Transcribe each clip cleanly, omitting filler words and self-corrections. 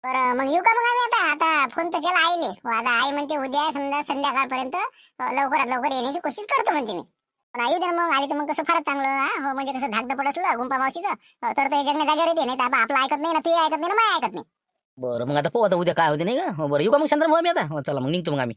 बरं मग येऊ का मग आम्ही आता आता फोन तर केला आईले. आता आई म्हणते उद्या समजा संध्याकाळपर्यंत लवकरात लवकर येण्याची कोशिश करतो म्हणते मी. पण आई उद्या मग आली तर मग कसं फारच चांगलं. हो म्हणजे कसं धाकधपट असलं गुंपा मावशीचं तर ते जगण्या जागेवर येते. नाही तर आपलं ऐकत नाही ना, तू ऐकत नाही ना, मी ऐकत नाही. बरं मग आता पाहू आता उद्या काय होते नाही का. बरं येऊ का मग शांताराम भाऊ मी आता. चला मग निघतो मग आम्ही.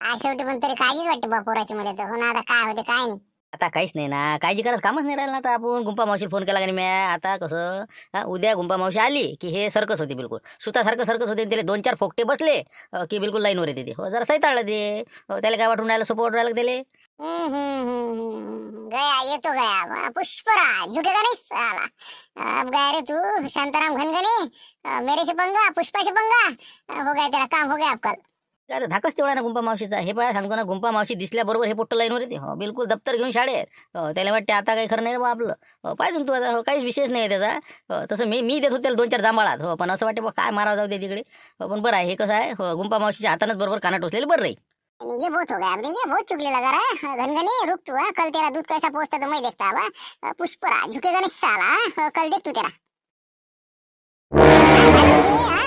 आज शेवटी पण तरी काळजीच वाटते बा पोराची मला तर. हो ना, आता काय होते काय नाही. आता काहीच नाही ना, काळजी करत कामच नाही राहिलं ना. आता आपण गुंपा मावशीला फोन केला का नाही म्या. आता कसं उद्या गुंपा मावशी आली की हे सर्कस होते, बिलकुल सुतासारखं सर्कस होते. त्याला 2-4 फोकटे बसले की बिलकुल लाईनवर येते ते. हो जरा सैताळलं ते. त्याला काय वाटून राहिलं, सोपं वाटून राहिलं त्याला. गया येतो गया पुष्पराज झुकेगा नहीं साला. अब गया रे तू शांताराम घनघने. मेरे से पंगा पुष्पा से पंगा. हो गया तेरा काम, हो गया आपका. काय धाकच तेवढा ना गुंपा मावशीचा. हे पाय सांगतो ना, गुंपा मावशी दिसल्याबरोबर हे पोट्ट लाईनवर येते. हो बिलकुल दप्तर घेऊन शाळेत. त्याला वाटते आता काही खरं नाही रे बा आपलं. पाहिजे तू आता. काहीच विशेष नाही आहे त्याचा. तसं मी देत होते त्याला 2-4 जांभळात. हो पण असं वाटते बा काय मारावं जाऊ दे तिकडे. पण बरं आहे हे कसं आहे, गुंपा मावशीच्या हातानंच बरोबर काना टोचलेलं बरं राहील. ये बहुत हो गया आपने, ये बहुत चुगली लगा रहा है घनघने. रुक तू कल तेरा दूध कैसा पोछता तो मैं देखता हूँ. पुष्पराज झुकेगा नहीं साला. कल देख तू तेरा.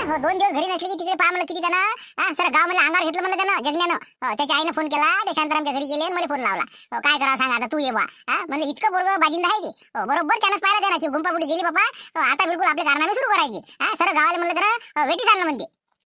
हो 2 दिवस घरी नसली की तिकडे पहा मला किती त्यानं सर गाव मला अंगार घेतलं म्हणलं त्यानं जगण्यानं. त्याच्या आईनं फोन केला, त्या शांतारामच्या घरी गेले आणि मला फोन लावला. काय करावं सांग आता, तू ये बा. म्हणजे इतकं पोरगं बाजिंदा आहे ते. बरोबर चान्स पाहिला त्यानं की गुंपा पुढे गेली बाबा. आता बिलकुल आपल्या कारनामे सुरू करायची. सर गावाला म्हणलं त्यानं वेटी चाललं म्हणते.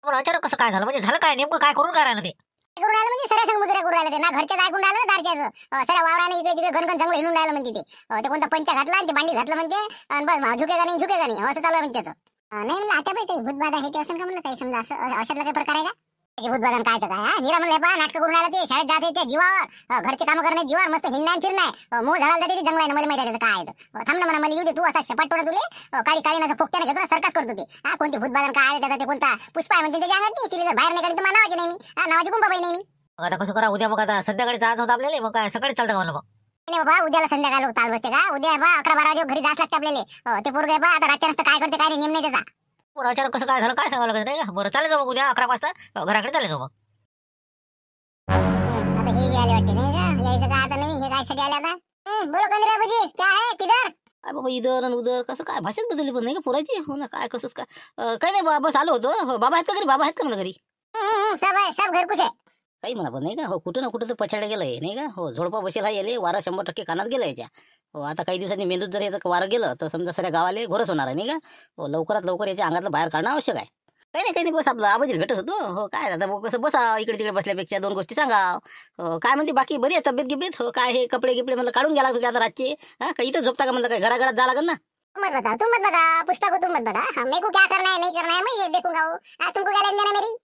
बरं अचानक कसं काय झालं, म्हणजे झालं काय नेमकं, काय करून काय राहिलं ते. करून राहिलं म्हणजे सर संग मुजऱ्या करून राहिलं ते ना. घरच्याच ऐकून राहिलं ना दारच्याच. सर वावराने इकडे तिकडे घनघन जंगल हिंडून राहिलं म्हणते ते. ते कोणता पंचा घातला आणि ते बांडी घातलं म्हणते. आणि बस झुकेगा नाही असं चालू आहे म्हणते त्याचं. नाही म्हणलं आता बाई काही भूतबाधा हे ते असं का म्हणलं, काही समजा असं अशातला काही प्रकार आहे का त्याची भूतबाधा कायचं काय. निरा म्हणलं पहा नाटक करून राहिलं ते. शाळेत जाते त्या जीवावर, घरचे कामं करणे जीवावर, मस्त हिंडणार फिरणार. मोह झाडाला जाते ते जंगलाने. मला माहिती आहे त्याचं काय आहे. थांब ना म्हणा मला येऊ दे. तू असा शपाटोडा तुले काळी काळी असं फोकट्याने घेतो ना, सरकास करतो ते. कोणती भूतबाधा काय आहे त्याचा, ते कोणता पुष्पा आहे म्हणते त्याच्या अंगात. तिला जर बाहेर नाही काढली तर मला नावाची नाही मी. नावाची गुंपाबाई नाही मी. आता कसं करा उद्या. बघ आता संध्याकाळी जायचं होतं आपल्याला. मग काय सकाळी चालतं का म्हणलं. नाही बाबा उद्याला संध्याकाळी तास बसते का. उद्या बा 11-12 वाजे घरी जायला लागते आपल्याला. ते पोरगे बा आता रातच्या नसतं काय करते काय नेम नाही त्याचा. बरं अचानक कसं काय झालं, काय सांगावं लागत नाही का. बरं चालेल जाऊ उद्या 11 वाजता घराकडे चालेल जाऊ. आता हे बी आले वाटते नाही का. यायचं काय आता नवीन, हे काय साठी आले आता. बोलो कंदिरा भाजी क्या है किधर. काय बाबा इधर आणि उधर कसं काय भाषाच बदलली पण नाही का पोराची. हो ना काय कसंच काय. काही नाही बाबा बस आलो होतो. हो बाबा आहेत का घरी, बाबा आहेत का मला घरी. सब है, सब घर कुछ है. काही म्हणा पण नाही का. हो कुठं ना कुठं तर पछाडे गेलंय नाही का. हो झोडपा बसेल हा येले. वारा 100% कानात गेला याच्या. हो आता काही दिवसांनी मेंदूत जर याचं वारं गेलं तर समजा सगळ्या गावाला घोरच होणार आहे नाही का. हो लवकरात लवकर याच्या अंगातलं बाहेर काढणं आवश्यक आहे. काही नाही बस आपलं आबाजीला भेटत होतो. हो काय आता मग कसं बसा इकडे तिकडे बसल्यापेक्षा 2 गोष्टी सांगा. काय म्हणते बाकी बरी आहे तब्येत गिब्येत. हो काय हे कपडे गिपडे म्हणलं काढून घ्या लागतो आता रातचे. काही इथं झोपता का म्हणलं, काय घराघरात जा लागेल ना. तुम मत बता पुष्पा को, तुम मत बता. मेरे को क्या करना है नहीं करना है मैं देखूंगा. तुमको क्या लेना देना मेरी.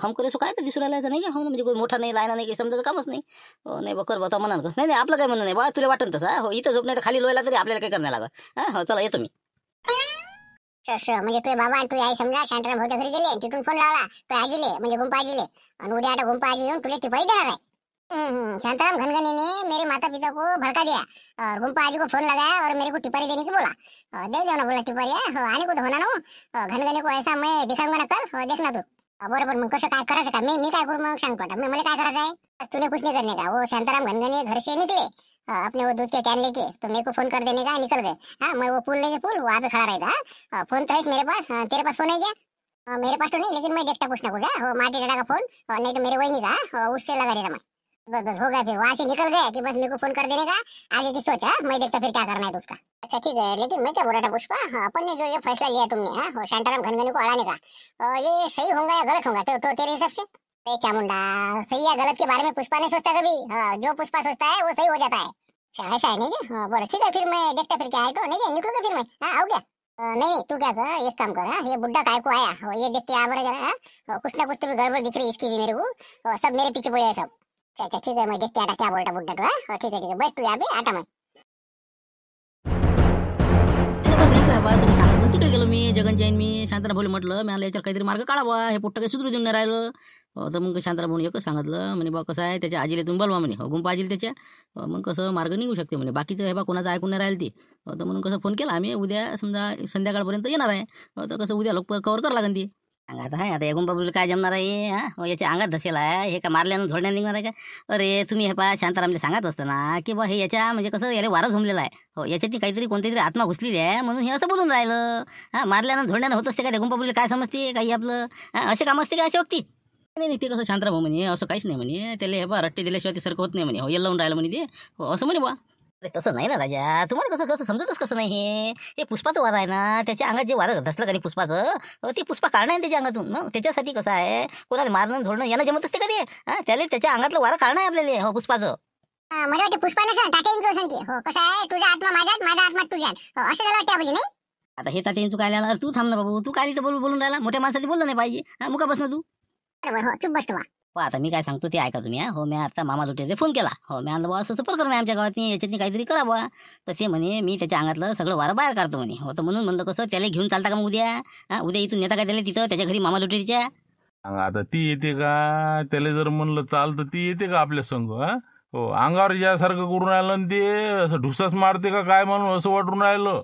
हम करे सो काय तर दिसू राहिलायचं नाही का. हो ना म्हणजे कोण मोठा नाही लायना नाही काही समजायचं कामच नाही. हो नाही बकर बता म्हणा नाही आपलं काय म्हणणं नाही बा. तुला वाटतं तसं. हो इथं झोप नाही तर खाली लोयला तरी आपल्याला काही करण्याला लागत. हो चला येतो मी. म्हणजे तुझे बाबा आणि तुझी आई समजा शांताराम भाऊच्या घरी गेले, तिथून फोन लावला तो आजीले म्हणजे गुंपा आजीले. आणि उद्या आता गुंपा आजी येऊन तुला टिपाई देणार आहे. शांताराम घनघने ने मेरे माता पिता को भड़का दिया और गुंपा आजी को फोन लगाया और मेरे को टिपारी देने की बोला. दे दो ना बोला टिपारी. आने को तो होना ना. घनघने को ऐसा मैं दिखाऊंगा ना कल. देखना तू. बरोबर मग कसं काय करायचं का. मी काय करू मग सांगतो आता. मला काय करायचं आहे. तूने कुछ नहीं करने का. वो शांताराम घनघने घर से निकले अपने वो दूध के कैन लेके तो मेरे को फोन कर देने का. निकल गए. मैं वो पुल लेके पुल वहाँ पे खड़ा रहता. फोन तो है मेरे पास. तेरे पास फोन है क्या. मेरे पास तो नहीं लेकिन मैं देखता कुछ ना कुछ. वो माटी दादा का फोन नहीं तो मेरे वही नहीं था. उससे लगा देता मैं. बस हो गया फिर वहाँ से निकल गए कि बस मेरे को फोन कर देने का. आगे की सोच. मैं देखता फिर क्या करना है तो उसका. अच्छा ठीक है लेकिन मैं क्या बोल रहा था पुष्पा. अपन ने जो ये फैसला लिया तुमने शांताराम घनघने को अड़ाने का, ये सही होगा या गलत होगा तो तेरे हिसाब से. चामुंडा सही या गलत के बारे में पुष्पा नहीं सोचता कभी. जो पुष्पा सोचता है वो सही हो जाता है. ऐसा है नहीं क्या. बरं ठीक है फिर मैं देखता फिर क्या है तो नहीं निकलूंगा फिर मैं. आओ क्या. नहीं तू क्या कर एक काम कर. ये बुड्ढा काय को आया ये देख के आ बड़ा जरा. कुछ ना कुछ तो भी गड़बड़ दिख रही इसकी भी मेरे को. सब मेरे पीछे पड़े हैं सब. अच्छा ठीक है मैं देख के आता क्या बोलता बुड्ढा तो. ठीक है बैठ तू यहाँ पे आता मैं. तुम्ही सांगत तिकडे गेलो मी जगनच्या मी शांताराम भाऊ म्हटलं मला याच्यावर काहीतरी मार्ग काढावा. हे पोट्ट काही सुधरू देऊन नाही राहिलं. तर मग शांताराम भाऊ एकच सांगितलं म्हणे बा कसं आहे त्याच्या आजीला तुम्ही बोलवा म्हणे. गुंपा आजीला त्याच्या. मग कसं मार्ग निघू शकते म्हणे. बाकीचं हे बा कोणाचं ऐकून नाही राहील ती. तर म्हणून कसं फोन केला आम्ही उद्या समजा संध्याकाळपर्यंत येणार आहे. तर कसं उद्या लोक कवर करावं लागेल ती. अंगात आहे आता एकूण बाबूला काय जमणार आहे हा याच्या अंगात धसेल आहे हे का मारल्यानं झोडण्यात निघणार आहे का. अरे तुम्ही हे पा शांतारामला सांगत असतं ना की बा हे याच्या म्हणजे कसं याला वारा झोंबलेला आहे हो याच्यातनी काहीतरी कोणतीतरी आत्मा घुसलेली आहे म्हणून हे असं बोलून राहिलं. हा मारल्यानं झोडण्यानं होत असते का एकूण बाबूला काय समजते काही आपलं असे काम असते का असे वक्ती. नाही नाही ते कसं शांताराम म्हणे असं काहीच नाही म्हणे त्याला हे बा रट्टे दिल्याशिवाय ते सारखं होत नाही म्हणे हो येल लावून राहिलं म्हणे ते हो असं म्हणे बा. अरे तसं नाही ना राजा तुम्हाला कसं कसं समजतच कसं नाही हे पुष्पाचं वारं आहे ना त्याच्या अंगात जे वारं धसलं का नाही पुष्पाचं ते पुष्पा काढणं आहे त्याच्या अंगातून मग त्याच्यासाठी कसं आहे कोणाला मारणं झोडणं यानं जमत असते का ते त्याला त्याच्या अंगातलं वारं काढणं आहे आपल्याला हो पुष्पाचं. मला वाटतं पुष्पा नसेल तात्या इंद्र सांगते हो कसं आहे तुझा आत्मा माझ्यात माझा आत्मा तुझ्यात हो असं झालं वाटतं नाही. आता हे तात्या चूक आल्याला तू थांब ना बाबू तू काय तिथं बोलून राहिला मोठ्या माणसाची बोललं नाही पाहिजे मुका बस ना तू. बरोबर हो चुप बसतो. आता मी काय सांगतो ते ऐका तुम्ही हो मी आता मामा लुटेले फोन केला हो मी आणलं बा असं प्रकरण आहे आमच्या गावात याच्यातनी काहीतरी करा बा. तर ते म्हणे मी त्याच्या अंगातलं सगळं वारं बाहेर काढतो म्हणे हो तर म्हणून म्हणलं कसं त्याला घेऊन चालता का मग उद्या उद्या इथून नेता का त्याला तिथं त्याच्या घरी मामा लुटेरीच्या. आता ती येते का त्याला जर म्हणलं चाल तर ती येते का आपल्या संग हो अंगावर ज्यासारखं करून राहिलं न ते असं ढुसाच मारते का काय म्हणून असं वाटून राहिलं.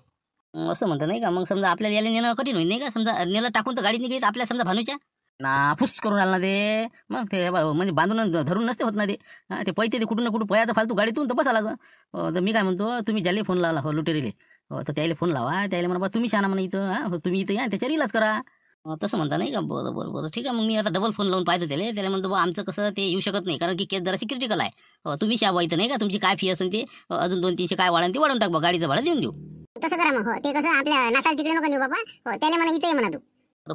असं म्हणतं नाही का मग समजा आपल्याला याला नेणं कठीण होईल नाही का समजा नेलं टाकून तर गाडीत निघेल आपल्या समजा भानूच्या ना फुस करून आला ना ते मग ते म्हणजे बांधून धरून नसते होत ना ते ते पैसे ते कुठून ना कुठून पयाचं फालतू गाडीतून तर बसा लागं. तर मी काय म्हणतो तुम्ही ज्याला फोन लावला हो लुटेरीले हो तर त्याला फोन लावा त्याला म्हणा बा तुम्ही शाना म्हणा इथं तुम्ही इथं या त्याच्यावर इलाज करा तसं म्हणता नाही का. बरं बरं बरं ठीक आहे मग मी आता डबल फोन लावून पाहतो त्याला म्हणतो बा आमचं कसं ते येऊ शकत नाही कारण की केस जराशी क्रिटिकल आहे तुम्ही शाबा इथं नाही का तुमची काय फी असेल ते अजून 200-300 काय वाढून ते वाढून टाक बा गाडीचं भाडं देऊन देऊ. तसं करा मग हो ते कसं आपल्या नाताल तिकडे नको नेऊ बाबा हो त्याला मला इथे म्हणा तू.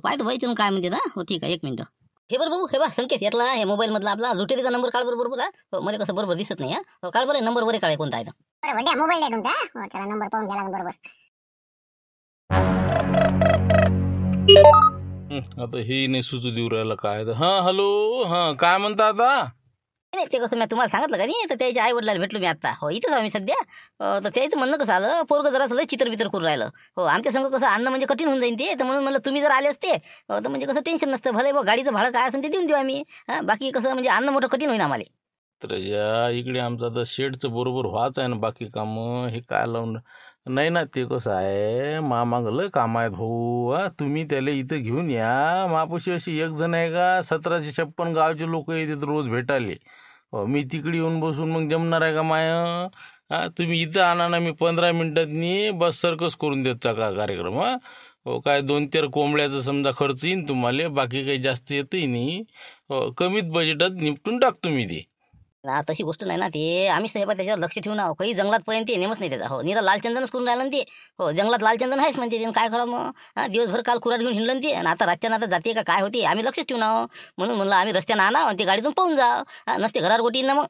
पाहतो बाई तुम्ही काय म्हणते ना हो ठीक आहे 1 मिनिट. हे बरं भाऊ हे बा संकेत यातला हे मोबाईल मधला आपला लुटेरीचा नंबर काढ बरोबर मला कसं बरोबर दिसत नाही काढ बरं नंबर बरे काढाय कोणता आहे बरोबर द्या मोबाईल द्या तुमचा हो त्याला नंबर पाहून घ्या लागून बरोबर. आता हे नाही सुचू देऊ राहिलं काय हा हॅलो हा काय म्हणता आता. नाही ते कसं मी तुम्हाला सांगितलं का नाही तर त्याच्या आई वडिलाला भेटलो मी आता हो इथंच आम्ही सध्या तर त्याचं म्हणणं कसं आलं पोरगं जरा सगळं चित्रबित्र करून राहिलं हो आमच्या संग कसं आणणं म्हणजे कठीण होऊन जाईल ते तर म्हणून म्हणलं तुम्ही जर आले असते तर म्हणजे कसं टेन्शन नसतं भले बा गाडीचं भाडं काय असेल ते देऊन देऊ आम्ही बाकी कसं म्हणजे आणणं मोठं कठीण होईल आम्हाला. तर या इकडे आमचं आता शेडचं बरोबर व्हाच आहे ना बाकी कामं हे काय लावून नाही ना ते कसं आहे मामागलं काम आहेत भाऊ तुम्ही त्याला इथं घेऊन या मापाशी अशी एक जण आहे का 1756 गावचे लोक येतात रोज भेटाले मी तिकडे येऊन बसून मग जमणार आहे का माय तुम्ही इथं आणा ना मी 15 मिनिटातनी बस सर्कस करून देतो का कार्यक्रम हो काय 2-4 कोंबड्याचा समजा खर्च येईन तुम्हाला बाकी काही जास्त येतही नाही कमीत बजेटात निपटून टाकतो मी ते. तशी गोष्ट नाही ना ते आम्हीच नाही त्याच्यावर लक्ष ठेवू ना काही जंगलात पर्यंत नेमच नाही त्याचा हो निरा लालचंदनच करून राहिलं ते हो जंगलात लालचंदन आहेच म्हणते ते काय करा मग दिवसभर काल कुराड घेऊन हिंडलं ते आणि आता रातच्या नाता जाते का काय होते आम्ही लक्षच ठेवू ना म्हणून म्हणलं आम्ही रस्त्यानं आणा आणि ते गाडीतून पाहून जा नसते घरावर गोटी ना मग.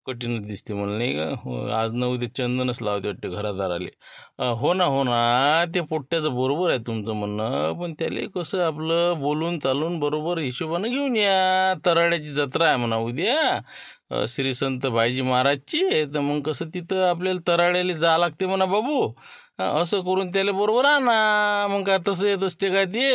कठीणच दिसते मला नाही का आज ना उद्या चंदनच लावते वाटते घरादाराले हो ना ते पोट्ट्याचं बरोबर आहे तुमचं म्हणणं पण त्याला कसं आपलं बोलून चालून बरोबर हिशोबानं घेऊन या तराड्याची जत्रा आहे म्हणा उद्या श्री संत भाईजी महाराजची तर मग कसं तिथं आपल्याला तराड्याला जा लागते म्हणा बाबू असं करून त्याला बरोबर आणा मग काय तसं येत असते काय ते.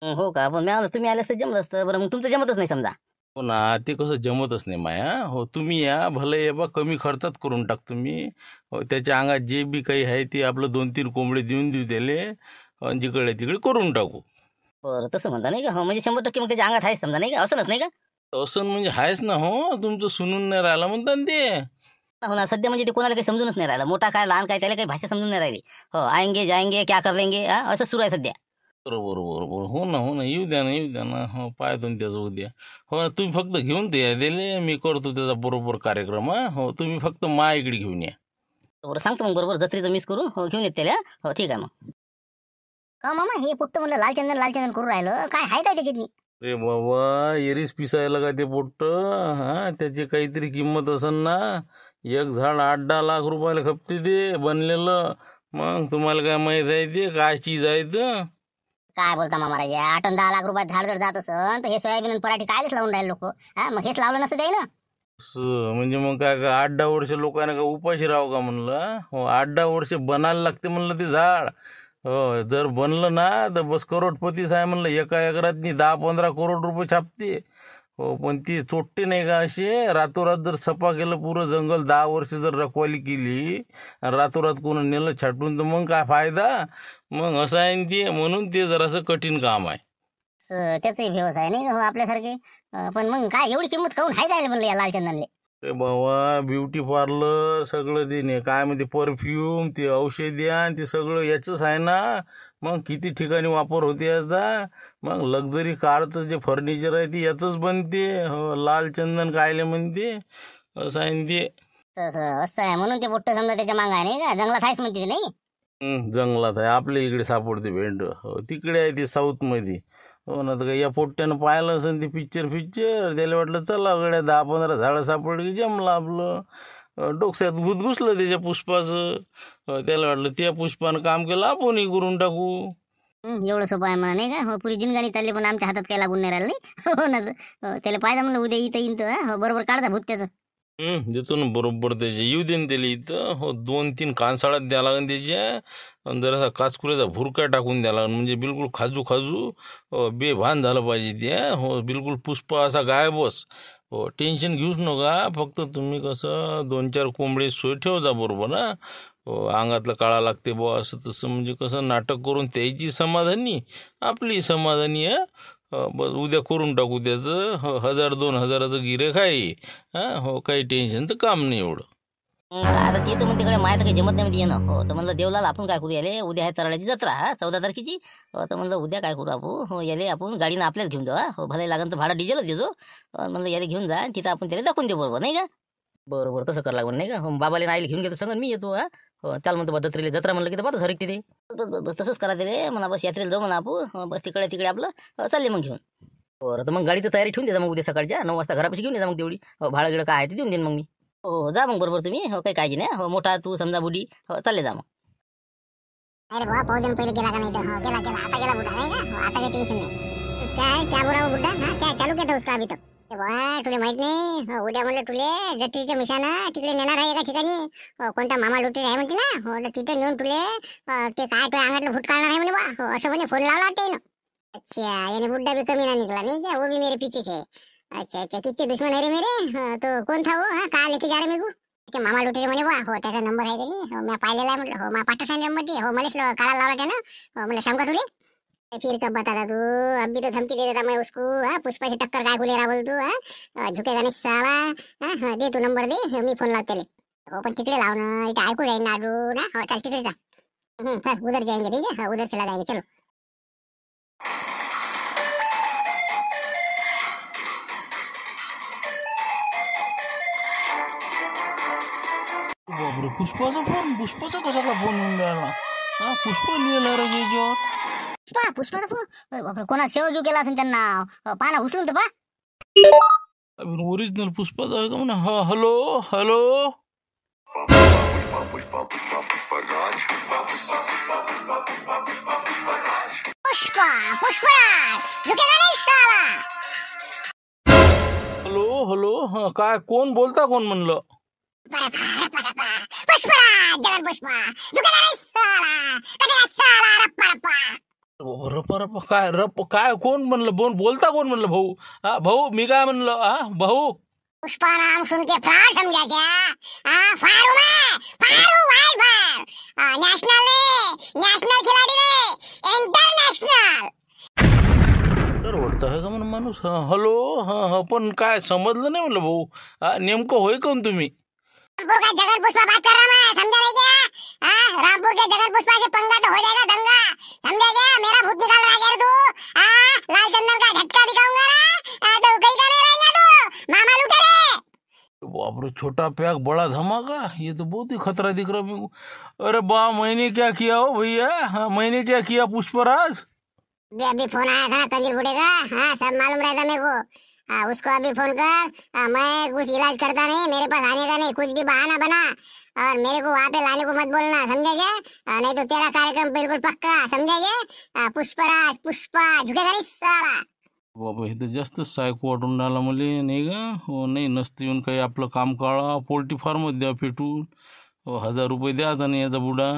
हो का पण मी तुम्ही आले असतं जमलं असतं बरं मग तुमचं जमतच नाही समजा. हो ना ते कसं जमतच नाही माया हो तुम्ही या भले ये बा कमी खर्चात करून टाकतो मी हो त्याच्या अंगात जे बी काही आहे ते आपलं 2-3 कोंबडे देऊन देऊ त्याले आणि जिकडे तिकडे करून टाकू. बरं तसं म्हणता नाही का हो म्हणजे 100% मग त्याच्या अंगात आहे समजा नाही का असंच नाही का. असं म्हणजे आहेच ना हो तुमचं सुनून नाही राहिलं म्हणता ना ते. हो ना सध्या म्हणजे ते कोणाला काही समजूनच नाही राहिलं मोठा काय लहान काय त्याला काही भाषा समजून नाही राहिली हो आएंगे जाएंगे क्या कर लेंगे असं सुरू आहे सध्या. बरोबर बरोबर हो ना येऊ द्या ना हो पाहतो त्याचं उद्या हो ना तुम्ही फक्त घेऊन ते दिले मी करतो त्याचा बरोबर कार्यक्रम हो तुम्ही फक्त मा इकडे घेऊन या. बरं सांगतो मग बरोबर जत्रेचं मिस करू हो घेऊन येत त्याला हो ठीक आहे मग. का मामा हे पुट्ट म्हणलं लालचंदन करून राहिलं काय आहे काय त्याच्यात. अरे बाबा एरीस पिसायला का ते पोट्ट त्याची काहीतरी किंमत असेल ना एक झाड 8-10 लाख रुपयाला खपते ते बनलेलं मग तुम्हाला काय माहीत आहे ते काय चीज आहे तर. काय बोलता मामा राजा 8-10 लाख रुपयात झाड जर जात असन तर हे सोयाबीन आणि पराठी कायच लावून राहिले लोक मग हेच लावलं नसतं ते ना. म्हणजे मग काय 8-10 वर्ष लोकांना का उपाशी राहू का म्हणलं हो 8-10 वर्ष बनायला लागते म्हणलं ते झाड हो जर बनलं ना तर बस करोडपतीच आहे म्हणलं एका एकरातनी 10-15 करोड रुपये छापते हो पण ती चोट्टे नाही का असे रातोरात जर सफा केलं पुरं जंगल 10 वर्ष जर रखवाली केली रातोरात कोण नेलं छाटून तर मग काय फायदा मग असं आहे ते म्हणून ते जरासं कठीण काम आहे. त्याचाही व्यवसाय नाही हो आपल्यासारखे. पण मग काय एवढी किंमत काऊन हाय जायला म्हणलं या लालचंदनले? अरे बाबा ब्युटी पार्लर सगळं ते नाही काय म्हणते परफ्यूम ते औषधी आणि ते सगळं याचंच आहे ना. मग किती ठिकाणी वापर होते याचा. मग लक्झरी कारचं जे फर्निचर आहे ते याचंच बनते. हो लाल चंदन कायले म्हणते असं आहे न ते. असं आहे म्हणून ते पोट्ट समजा त्याच्या मागं आहे नाही का? जंगलात आहेच म्हणते ते नाही. जंगलात आहे आपल्या इकडे सापडते भेंड. हो तिकडे आहे ते साऊथमध्ये. हो ना तर काय या पोट्ट्यानं पाहिलं असेल ते पिक्चर त्याला वाटलं चला गड्या 10-15 झाडं सापडली की जमलं आपलं. डोक्यात भूत घुसलं त्याच्या पुष्पाचं. त्याला वाटलं त्या पुष्पानं काम केलं आपणही करून टाकू. एवढं सोपं आहे म्हणा नाही का? हो पुरी जिनगाणी चालली पण आमच्या हातात काय लागून नाही राहिलं नाही. हो ना त्याला पाहिजे म्हणलं उद्या इथं येईन तर हो बरोबर काढता भूत त्याचं. देतो ना बरोबर त्याचे येऊ दे ना त्याला इथं. हो 2-3 कानसाळ्यात द्या लागेल त्याच्या. आणि जरासा काचकुऱ्याचा भुरका टाकून द्या लागेल म्हणजे बिलकुल खाजू बेभान झालं पाहिजे ते. हो बिलकुल पुष्पा असा गायबच. हो टेन्शन घेऊच नका. फक्त तुम्ही कसं 2-4 कोंबडे सोय ठेवता बरोबर ना. हो अंगातलं काळा लागते बुवा असं तसं म्हणजे कसं नाटक करून त्याची समाधानी आपली समाधानी आहे. बस उद्या करून टाकू त्याचं. 1000-2000चं गिऱ्हाईक आहे. हो काही टेन्शनचं काम नाही एवढं. आता ते तर म्हणते कडे मायाचं काही जमत नाही म्हणते येणं. हो तर म्हणलं देवलाल आपण काय करू याले उद्या आहे तराड्याची जत्रा 14 तारखेची. तर म्हणलं उद्या काय करू आपण हो याले आपण गाडीनं आपल्याला घेऊन जाऊ. हो भले लागेल तर भाडं डिझेलच देजो. म्हणलं याले घेऊन जा तिथं आपण त्याला दाखवून देऊ बरोबर नाही का? बरोबर तसं करावं लागून नाही का? हो बाबाले नाईला घेऊन घेतो सांगा मी येतो. हो त्याला म्हणतो बा जत्रेला जत्रा म्हणलं की तर बस हरकते ते. बस तसंच करा ते म्हणा बस यात्रेला जाऊ म्हणा आपण. बस तिकडे आपलं चालले मग घेऊन. बरं तर मग गाडीची तयारी ठेवून द्या मग उद्या सकाळच्या 9 वाजता घरापाशी घेऊन जा मग तेवढी. हो भाडं गिडं काय आहे ते देऊन देईन मग मी. हो जा मग बरोबर तुम्ही. हो काही काळजी नाही. हो मोठा तू समजा बुडी हो चालले जा मग. अरे बाबा पाऊस पहिले गेला का नाही तर हो गेला आता गेला बुड्ढा नाही का? हो, आता काही टेन्शन नाही. क्या बोला वो बुड्ढा? क्या चालू केलं उसका अभी तक? तुला माहित नाही हो, उद्या म्हणलं तुले जत्रेच्या मिशानं तिकडे नेणार आहे एका ठिकाणी. कोणता मामा लुटेर आहे म्हणते ना. हो तिथे नेऊन तुले ते काय तो अंगातलं भूत काढणार आहे म्हणे बा. हो असं म्हणे फोन लावला वाटते ना. अच्छा याने बुड्ढा भी कमी ना निकला नहीं क्या? वो भी मेरे पीछे है. अच्छा कितने दुश्मन है रे मेरे. तो कौन था वो? कहाँ लेके जा रहे मेरे को? अच्छा मामा लुटेर म्हणे बा. हो त्याचा नंबर आहे का नाही? हो मी पाहिलेला आहे म्हटलं. हो मा पाठा सांग नंबर. हो मला काढायला लावला त्यानं. हो मला सांग का तुले? फिर कब बताता तू? अभी तो धमकी दे देता मैं उसको. पुष्पा से टक्कर काय खुलेरा बोल तू. झुकेगा नहीं साला. दे तू नंबर दे मी फोन लावते. हो पण तिकडे लाव ना इथे ऐकू जाईन नाडू ना. हो चल तिकडे जा. चल उधर जाएंगे ठीक है. उधर चला जाएंगे चलो. बापरे पुष्पाचा कसा का फोन येऊन राहिला. पुष्पा लिहिला रे याच्यावर. पुष्पाचा फोन. अरे बापरे कोणा शेव घेऊ केला असेल त्यांना. पाना उचलून तर पा. ओरिजिनल पुष्पाचा आहे का म्हणा. हॅलो पुष्पराज झुकेगा नहीं साला. हॅलो काय कोण बोलता कोण म्हणलं. पुष्पराज जगन पुष्पा झुकेगा नहीं साला. कटेगा साला रप्पा रप्पा. रप काय कोण म्हणलं बोलता कोण म्हणलं भाऊ. भाऊ मी काय म्हणलं भाऊ. पुष्पा नाम सुन के फ्रार समझा क्या? फारू वाइल्ड फायर. नेशनल खिलाड़ी ने इंटरनेशनल. तर वाटतं आहे का म्हणून माणूस. हॅलो पण काय समजलं नाही म्हणलं भाऊ. नेमकं होय कोण तुम्ही. रामपुर का जगन पुष्पा बात कर रहा मैं समझा नहीं क्या? रामपुर के जगन पुष्पा से पंगा तो हो जाएगा दंगा समझा क्या? मेरा भूत निकाल रहा है तू. लाल चंदन का झटका दिखाऊंगा ना तो कहीं का नहीं रहेगा तू. मामा लुटे रे. बापरे छोटा पैक बड़ा धमाका. ये तो बहुत ही खतरा दिख रहा मेरे को. अरे बा मैंने क्या किया हो भैया. मैंने क्या किया पुष्पराज. अभी फोन आया था कंजिल बुढ़े का. सब मालूम रहता मेरे को. उसको अभी फोन कर. मैं कुछ इलाज करता नहीं. मेरे पास आने का नहीं. कुछ भी बहाना बना और मेरे को वहाँ पे लाने को मत बोलना समझे क्या? नहीं तो तेरा कार्यक्रम बिल्कुल पक्का समझे क्या? पुष्पा झुकेगा नहीं साला. बाबा हे तर जास्तच सायको वाटून राहिला मला नाही का. हो नाही नसतं येऊन काही आपलं काम काढा पोल्ट्री फार्मच द्या पेटून. 1000 रुपये द्यायचा नाही याचा बुडा.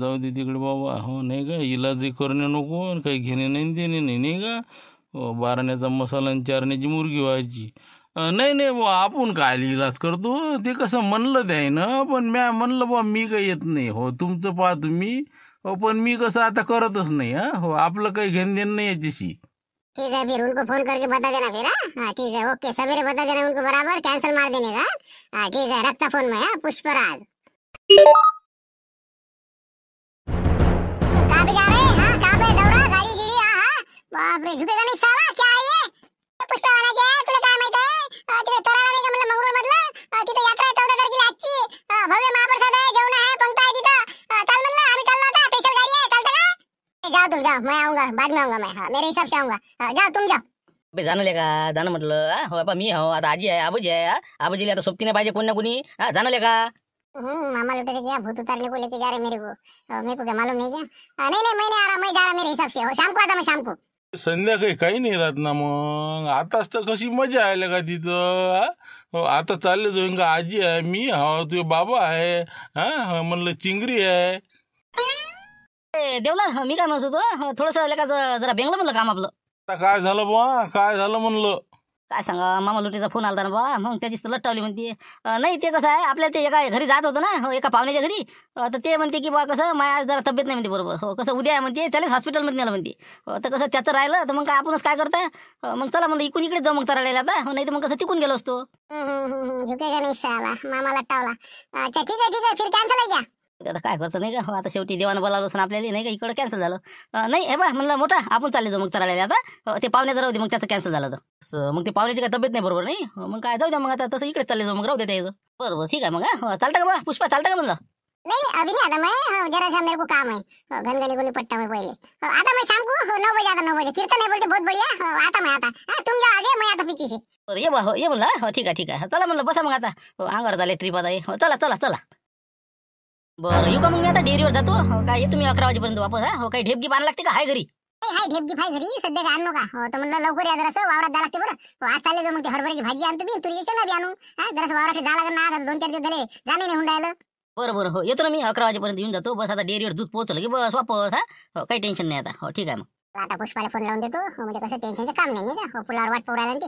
जाऊ दे तिकडे बाबा. हो नाही का इलाजही करणे नको काही घेणे नाही देणे नाही का. बारण्याचा मसाला आणि चारण्याची मुर्गी व्हायची. नाही बुवा आपण काय इलाज करतो ते कसं म्हणलं ते आहे ना. पण म्या म्हणलं बुवा मी काही येत नाही. हो तुमचं पहा तुम्ही. हो पण मी कसं आता करतच नाही. हो आपलं काही घेणं देणं नाही याच्याशी. ठीक है, फिर उनको फोन करके बता देना फिर। हाँ ठीक है, ओके, सवेरे बता देना उनको, बराबर कैंसिल मार देने का। हाँ ठीक है, रखता फोन में। हाँ पुष्पराज, कहाँ पे जा रहे हैं? हाँ कहाँ पे दौड़ा गाड़ी गिरी? हाँ बाप रे, झुकेगा नहीं साला, क्या है ये? पुष्पा वाला क्या है? तुला काय माहित आहे? तिथे तराळा नाही का म्हणलं मंगरूळ मधलं, तिथे यात्रा आहे 14 तारखेला आजची, भव्य महाप्रसाद आहे, जेवण आहे, पंक्ता आहे तिथं, चल म्हणलं, आम्ही चाललो आता, स्पेशल गाडी आहे, चालतं का? जाओ तुम जाओ, मैं आऊंगा, बाद में आऊंगा मैं। हाँ मेरे हिसाब से आऊंगा। जाओ तुम जाओ। बे जाणं लेका, जाणं म्हटलं हो बापा, मी हो आता आजी आहे, आबोजी आहे, आबोजीला आता सोबतीने पाहिजे कोण ना कोणी, जाणं लेका। मामा लुटेरे क्या भूत उतारने को लेके जा रहे मेरे को? मेरे को क्या मालूम नहीं क्या? नहीं नहीं, मैं नहीं आ रहा, मैं जा रहा मेरे हिसाब से। शाम को आता मैं, शाम को। संध्याकाळी काही नाही राहत ना मग, आताच तर कशी मजा आहे का तिथं? हो, आता चालले जाईन का? आजी आहे, मी हो, तुझे बाबा आहे, हा म्हणलं चिंगरी आहे। देवला मी काय म्हणत होतो, थोडंसं लेका जरा बेंगलं म्हणलं काम आपलं। आता काय झालं बा? काय झालं म्हणलं? काय सांगा, मामा लुटीचा फोन आला ना बा, मग त्याचीच तर लट्टावली म्हणते। नाही ते कसं आहे, आपल्याला ते एका घरी जात होतं ना, एका पाहुण्याच्या घरी, तर ते म्हणते की बा कसं माझ्या जरा तब्येत नाही म्हणते बरोबर, हो कसं उद्या आहे म्हणते, त्यालाच हॉस्पिटलमध्ये नेलं म्हणते। तर कसं त्याचं राहिलं तर मग काय आपणच काय करताय, मग चला म्हणलं इकडून इकडे जाऊ मग तराळ्याला आता, नाही तर मग कसं तिकून गेलो असतो। झुकेगा नहीं साला, मामा लट्टावला। अच्छा ठीक है, फिर कैंसिल है क्या? आता काय करतं नाही का, आता शेवटी देवानं बोलावलं असं आपल्याला, नाही का इकडं कॅन्सल झालं। नाही हे बा म्हणलं मोठा, आपण चालले जाऊ मग तराळ्याला आता, ते पाहुण्याचं राहू दे, मग त्याचं कॅन्सल झालं तर मग ते पाहुण्याची काय तब्येत नाही बरोबर, नाही मग काय जाऊ द्या, मग आता तसं इकडे चालले जाऊ, मग राहू द्या त्याचं। बरोबर ठीक आहे मग, चालतं का बा पुष्पा, चालतं का म्हणलं? नहीं अभी नहीं आता मैं, जरा सा मेरे को काम है घनगनी को निपटता मैं पहले। आता मैं शाम को 9 बजे आता, 9 बजे। कीर्तन है बोलते बहुत बढ़िया, आता मैं आता। तुम जाओ आगे, मैं आता पीछे से। बरं ये बा, हो ये म्हणलं, हो ठीक आहे, चला म्हणलं, बसा मग आता, अंगावर झाले ट्रिप आता, हो चला चला चला। बरं येऊ का मग, मी आता डेअरीवर जातो, काय येतो मी 11 वाजेपर्यंत वापस। हो काही ढेपगी बांध लागते का, हाय घरी? हाय ढेपगी फाय घरी सध्या काय आणू का? तर म्हणलं लवकर या जरासं, वावरात जा लागते बरं। आज चालले जाऊ, मग ते हरभऱ्याची भाजी आणतो मी, तुरीची शेंगा बी आणू। जरासं वावरात जा लागेल ना, आता 2-4 दिवस झाले जाणे नाही होऊन राहिलं। बरं हो येतो ना मी 11 वाजेपर्यंत येऊन जातो, बस आता डेअरीवर दूध पोहोचलं की बस वापस। हो काही टेन्शन नाही आता, हो ठीक आहे मग। आता पुष्पाला फोन लावून देतो, म्हणजे कसं टेन्शनचं काम नाही का, पुलावर वाट पोरायला ते।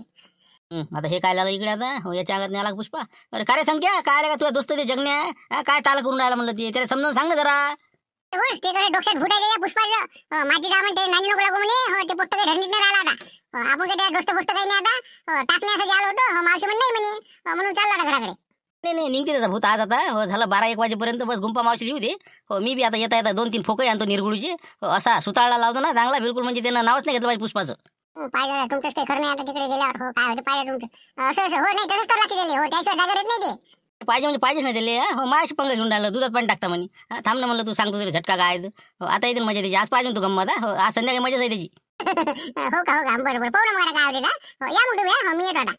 आता हे काय लागलं इकडे आता, हो याच्या अंगात नाही आला पुष्पा? अरे काय रे संख्या, काय आला का तुझ्या दोस्त ते जगण्या, काय ताला करून राहिला म्हणलं, ते त्याला समजावून सांग ना जरा। ते कसं डोक्यात फुटायचे या पुष्पाचं, माती का म्हणते नानी नको लागू म्हणे, ते पोट्ट काही ढंडीत नाही राहिला आता। आपण काय त्या दोस्त काही नाही आता, टाकण्यासाठी आलो होतो, मावशी म्हण नाही म्हणे, म्हणून चालला आता घराकडे। नाही निघते त्याचा भूत आज आता, हो झालं 12-1 वाजेपर्यंत, बस गुंपा मावशी येऊ दे। हो मी बी आता येता 2-3 फोकही आणतो निरगुडीचे, असा सुताळला लावतो ना चांगला बिलकुल, म्हणजे त्यांना नावच नाही घेतलं पाहिजे पुष्पाचं। पाहिजे तुमचंच काही खरं नाही आता, तिकडे गेल्यावर हो काय होतं पाहिजे तुमचं, असं हो नाही तसंच तर लागते गेले, हो त्याशिवाय जागा येत नाही ते। पाहिजे म्हणजे पाहिजेच नाही त्याला, हो माझ्याशी पंग घेऊन राहिलं, दुधात पाणी टाकता म्हणे। थांब ना म्हणलं, तू सांगतो तरी झटका काय हो, आता येते मजा त्याची, आज पाहिजे तू गंमत। हो आज संध्याकाळी मजाच आहे त्याची। हो का बरोबर, पाहू ना मला काय होते ना, या मग तुम्ही, हो मी येतो आता।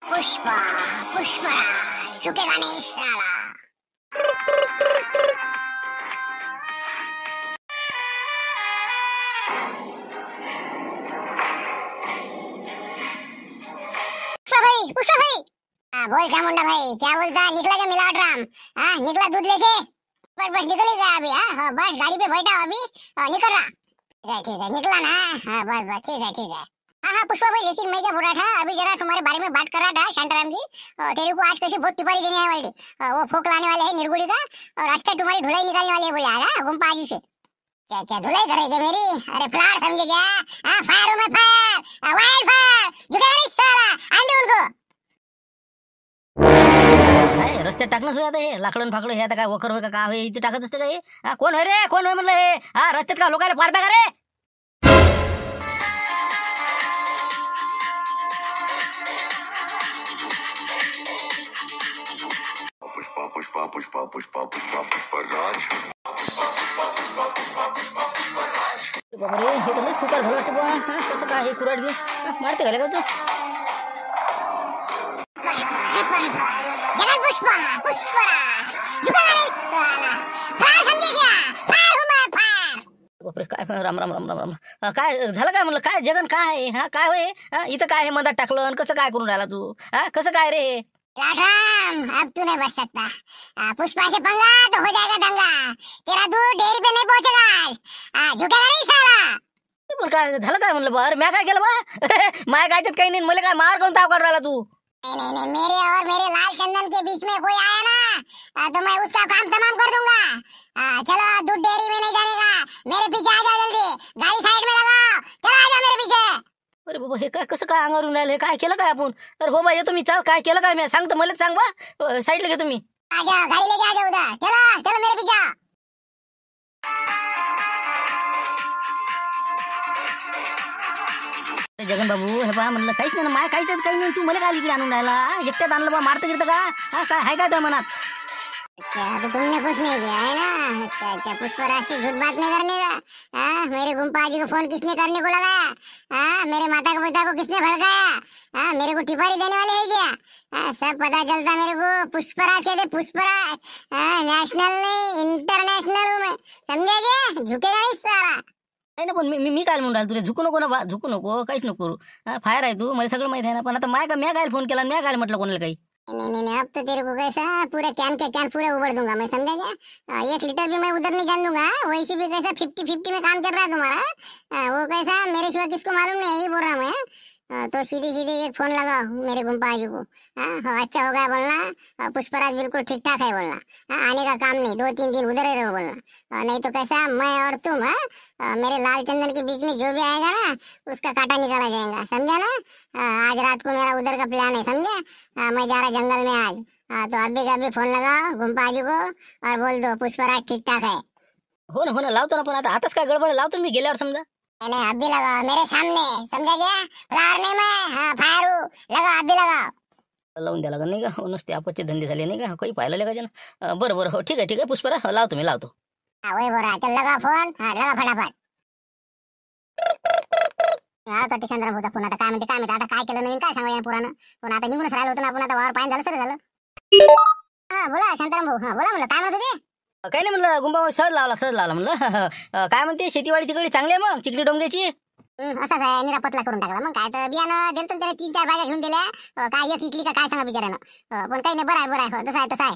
पुष्पराज झुकेगा नहीं साला। पुष्पा भाई, बोल क्या मुंडा भाई, क्या बोलता? निकला क्या मिलावट राम? निकला दूध लेके? बस निकल ही गया अभी। बस गाड़ी पे बैठा अभी, निकल रहा। ठीक है निकला ना? बस ठीक है। हाँ पुष्पा भाई, लेकिन मैं क्या बोल रहा था, अभी जरा तुम्हारे बारे में बात कर रहा था शांताराम जी। तेरे को आज कैसे बहुत टिपारी देने आए वाले, वो फोक लाने वाले हैं निरगुड़ी का, और अच्छा तुम्हारी धुलाई निकालने वाले हैं बोले यार, गुम्पा जी से। क्या धुलाई करेंगे मेरी? अरे फ्लावर समझे क्या? फायर हूँ मैं, फायर, वाइल्ड फायर, झुकेगा साला, आंदे उनको। रस्त्यात टाकणं सुद्धा आता हे लाकडून फाकडं, हे आता काय वखर होय का काय होय, इथे टाकत असते का हे? कोण होय रे, कोण होय म्हणलं हे? रस्त्यात का लोकांना पाडता का रे? पुष्पराज। बापरे, हे तर लस फुकार झालं वाटतं बुवा। कसं काय हे कुऱ्हाड घेऊन मारते का लेकाचं? जगन पुष्पराज झुकेगा नहीं साला, फायर समझे क्या? फायर हूँ मैं, फायर। बापरे काय, राम काय झालं काय म्हणलं, काय जगन काय काय होय? इथं काय हे मधात टाकलं आणि कसं काय करून राहिला तू? कसं काय रे? लाडराम, अब तू नहीं बच सकता, पुष्पा से पंगा तो हो जाएगा दंगा, तेरा दूध डेयरी पे नहीं पहुंचेगा, झुकेगा नहीं साला। पण काय झालं काय म्हणलं बरं, मैं काय केलं बा? माय गायच्यात काही नाही, मला काय मार कोण ताव काढून राहिला तू? नहीं, मेरे और मेरे लाल चंदन के बीच में कोई आया ना, तो मैं उसका काम तमाम कर दूंगा। चलो दूध डेयरी में नहीं जाने का, मेरे पीछे आ जाओ जल्दी, गाड़ी साइड में लगाओ, चलो आ जाओ मेरे पीछे। अरे बाबा हे काय कसं काय अंगावरून राहिलं, हे काय केलं काय आपण? अरे हो बा येतो मी, चाल काय केलं काय मी सांगतो, मला सांग बा, साईडला घे तुम्ही. आजा गाड़ी लेके आजा उधर, चलो चलो मेरे पीछे. अरे जगन बाबू हे बा म्हणलं काहीच नाही ना, माय काहीच काही नाही, तू मला काय इकडे आणून राहिला? एकट्यात आणलं बा, मारतं गिरतं का? हा काय आहे काय त्या मनात? अच्छा तो तुमने कुछ नहीं किया है ना. अच्छा अच्छा पुष्पराज से झूठ बात नहीं करने का. हाँ मेरे गुम्पा जी को फोन किसने करने को लगाया? हाँ मेरे माता को पिता को किसने भड़काया? हाँ मेरे को टिपारी देने वाले है क्या? हाँ सब पता चलता मेरे को. पुष्पराज कहते पुष्पराज. हाँ नेशनल नहीं इंटरनेशनल हूँ मैं, समझा क्या? झुकेगा नहीं सारा. नाही ना पण मी काय म्हणून राहिलो तुला, झुकू नको ना बा, झुकू नको, काहीच नको करू. हा फायर आहे तू, मला सगळं माहित आहे ना, पण आता म्या काय फोन केला, म्या काय म्हटलं कोणाला काही? नहीं नहीं नहीं अब तो तेरे को कैसा पूरा कैन के कैन पूरे उबड़ दूंगा मैं, समझा क्या? 1 लीटर भी मैं उधर नहीं जान दूंगा. वैसे भी कैसा 50-50 में काम चल रहा है तुम्हारा. वो कैसा मेरे सिवा किसको मालूम नहीं, यही बोल रहा हूँ मैं. तो सीधे सीधे एक फोन लगाओ मेरे गुम्पा जी को. हाँ अच्छा हो गया बोलना. पुष्पराज बिल्कुल ठीक ठाक है बोलना. आने का काम नहीं, 2-3 दिन उधर ही रहो बोलना. नहीं तो कैसा मैं और तुम मेरे लाल चंदन के बीच में जो भी आएगा ना उसका कांटा निकाला जाएगा, समझा ना? आज रात को मेरा उधर का प्लान है, समझे? मैं जा रहा जंगल में आज. तो अभी का अभी फोन लगाओ गुम्पा जी को और बोल दो पुष्पराज ठीक ठाक है. हो ना लावतो ना, पण आताच काय गडबड आहे, लावतो मी गेल्यावर समजा. नहीं अभी लगाओ मेरे सामने, समझा क्या? फ्लावर नहीं मैं, हाँ फायर हूँ. लगाओ अभी लगाओ. लावून द्या लागेल नाही का, हो नुसते आपचे धंदे झाले नाही का, काही पाहिलं का जन. बरं हो ठीक आहे पुष्परा, लावतो मी लावतो. हाँ वही बोल रहा, चल लगा फोन. हाँ लगा फटाफट. हा तो चंद्र भाऊचा फोन. आता काय म्हणते आता काय केलं नवीन काय सांगा या पुरानं. पण आता निघूनच राहिलो होतो ना आपण, आता वावर पाणी झालं सर झालं. हा बोला शांताराम भाऊ. हा बोला म्हणलं काय म्हणत होते? काही नाही म्हणलं गुंबा सहज लावला म्हणलं. काय म्हणते शेतीवाडी तिकडे चांगली आहे मग, चिखली डोंगऱ्याची? असाच आहे, निरापतला करून टाकला. मग काय तर बियाणं दिलं त्याने 3-4 बागा घेऊन दिल्या. काय एक इकली का काय सांगा बिचाऱ्यानं. पण काही नाही, बरं आहे तसं आहे तसं आहे.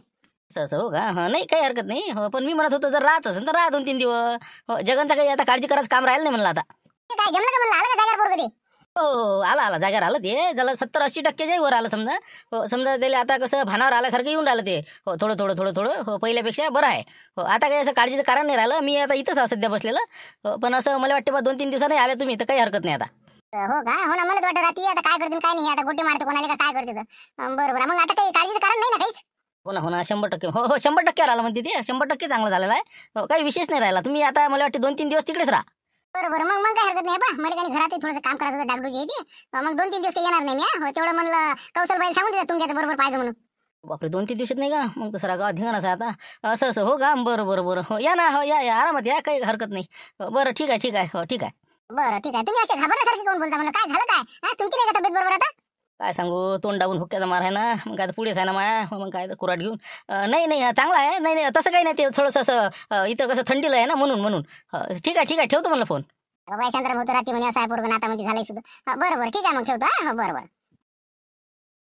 असं हो का? नाही काही हरकत नाही. हो पण मी म्हणत होतो जर राहत असेल तर राहा 2-3 दिवस. हो जगनचा काही आता काळजी करायचं काम राहिलं नाही म्हणलं आता. काय जमलं का म्हणलं, आलं का जागेवर पोरगं ते? हो आला जागेवर आलं ते, झालं 70-80% जे वर आलं समजा. हो समजा त्याला आता कसं भानावर आल्यासारखं येऊन राहिलं ते. हो थोडं हो पहिल्यापेक्षा बरं आहे. हो आता काही असं काळजीचं कारण नाही राहिलं. मी आता इथंच सध्या बसलेलं. हो पण असं मला वाटतं बा 2-3 दिवसांनी आले तुम्ही तर काही हरकत नाही आता. हो का? हो ना मला वाटतं रात्री आता काय करतील काय नाही, आता गोटी मारते कोणाला का काय करते. बरोबर मग आता काही काळजीचं कारण नाही ना काहीच? हो ना 100%. हो 100% राहिला म्हणते ते, 100% चांगलं झालेलं आहे. हो काही विशेष नाही राहिला. तुम्ही आता मला वाटतं 2-3 दिवस तिकडेच राहा. बरोबर मग काय हरकत नाही बा. मला काही घरात थोडंसं काम करायचं होतं, डागडूजी येते. मग 2-3 दिवस काही येणार नाही मी. हो तेवढं म्हणलं कौशलबाई सांगून देतात तुमच्या बरोबर पाहिजे म्हणून. बापरे 2-3 दिवसात नाही का? मग तर गावात धिंगाणाच आहे आता. असं हो का? बरं हो या ना, हो या आरामात या, काही हरकत नाही. बरं ठीक आहे हो ठीक आहे. बरं ठीक आहे. तुम्ही असे घाबरण्यासारखी कोण बोलता म्हणलं, काय झालं काय? तुमची नाही का तब्येत बरोबर आता? काय सांगू, तोंड दाबून हुक्क्याचा मार आहे ना, मग काय तर पुढेच आहे ना माया. मग काय तर कुराट घेऊन. नाही चांगला आहे. नाही तसं काही नाही, ते थोडंसं असं इथं कसं थंडीला आहे ना म्हणून. ठीक आहे ठेवतो म्हणलं फोन. बाबा चंद्र भाऊ रात्री म्हणे असं आहे पोरगं आता मध्ये झालंय सुद्धा. बरं ठीक आहे मग ठेवतो. हा बरं